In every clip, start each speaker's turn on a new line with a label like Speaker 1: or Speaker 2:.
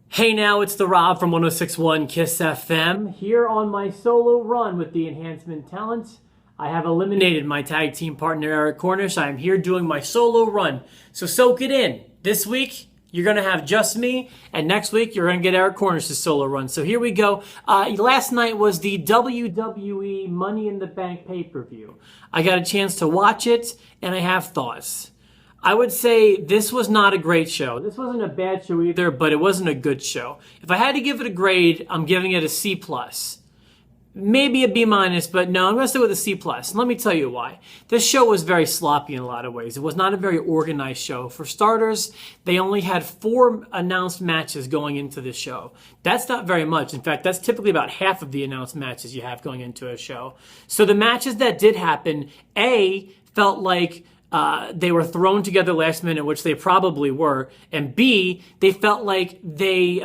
Speaker 1: Hey now, it's the Rob from 1061 KISS FM. Here on my solo run with the Enhancement talent, I have eliminated my tag team partner Eric Cornish. I am here doing my solo run. So soak it in. This week, you're going to have just me, and next week, you're going to get Eric Cornish's solo run. So here we go. Last night was the WWE Money in the Bank pay-per-view. I got a chance to watch it, and I have thoughts. I would say this was not a great show. This wasn't a bad show either, but it wasn't a good show. If I had to give it a grade, I'm giving it a C+. Maybe a B-, but no, I'm going to stay with a C+. And let me tell you why. This show was very sloppy in a lot of ways. It was not a very organized show. For starters, they only had 4 announced matches going into the show. That's not very much. In fact, that's typically about half of the announced matches you have going into a show. So the matches that did happen, A, felt like they were thrown together last minute, which they probably were, and B, they felt like they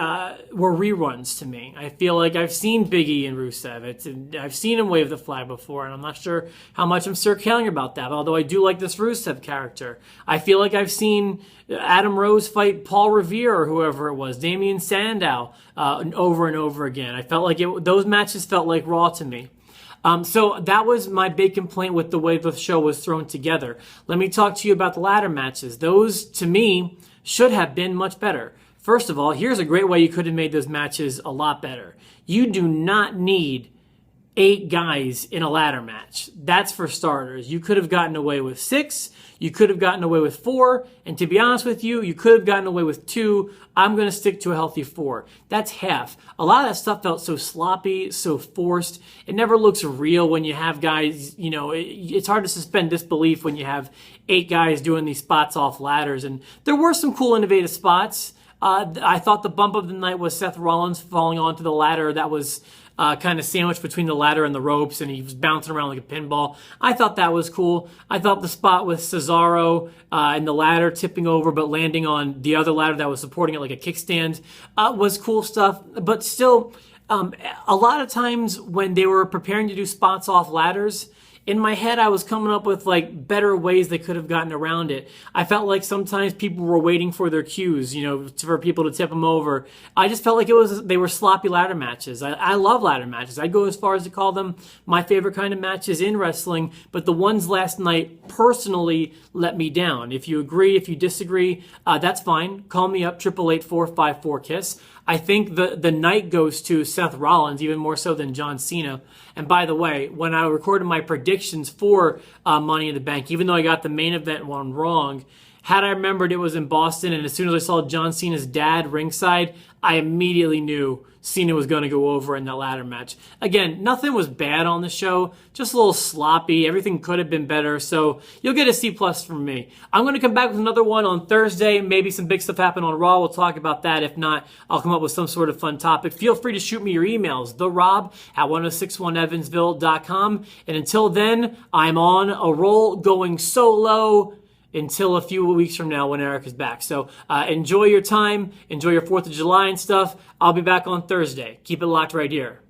Speaker 1: were reruns to me. I feel like I've seen Big E and Rusev. I've seen him wave the flag before, and I'm not sure how much I'm still caring about that, although I do like this Rusev character. I feel like I've seen Adam Rose fight Paul Revere or whoever it was, Damian Sandow, over and over again. I felt like those matches felt like Raw to me. So that was my big complaint with the way the show was thrown together. Let me talk to you about the ladder matches. Those, to me, should have been much better. First of all, here's a great way you could have made those matches a lot better. You do not need 8 guys in a ladder match. That's for starters. You could have gotten away with 6. You could have gotten away with 4. And to be honest with you, you could have gotten away with 2. I'm going to stick to a healthy 4. That's half. A lot of that stuff felt so sloppy, so forced. It never looks real when you have guys, it's hard to suspend disbelief when you have 8 guys doing these spots off ladders. And there were some cool, innovative spots. I thought the bump of the night was Seth Rollins falling onto the ladder. That was kind of sandwiched between the ladder and the ropes, and he was bouncing around like a pinball. I thought that was cool. I thought the spot with Cesaro and the ladder tipping over but landing on the other ladder that was supporting it like a kickstand was cool stuff. But still, a lot of times when they were preparing to do spots off ladders, in my head, I was coming up with like better ways they could have gotten around it. I felt like sometimes people were waiting for their cues, for people to tip them over. I just felt like they were sloppy ladder matches. I love ladder matches. I'd go as far as to call them my favorite kind of matches in wrestling, but the ones last night personally let me down. If you agree, if you disagree, that's fine. Call me up, 888-454-KISS. I think the night goes to Seth Rollins, even more so than John Cena. And by the way, when I recorded my predictions for Money in the Bank, even though I got the main event one wrong, had I remembered it was in Boston, and as soon as I saw John Cena's dad ringside, I immediately knew Cena was going to go over in that ladder match. Again, nothing was bad on the show, just a little sloppy. Everything could have been better, so you'll get a C+ from me. I'm going to come back with another one on Thursday. Maybe some big stuff happened on Raw. We'll talk about that. If not, I'll come up with some sort of fun topic. Feel free to shoot me your emails, therob@1061evansville.com. And until then, I'm on a roll going solo until a few weeks from now when Eric is back. So enjoy your time. Enjoy your 4th of July and stuff. I'll be back on Thursday. Keep it locked right here.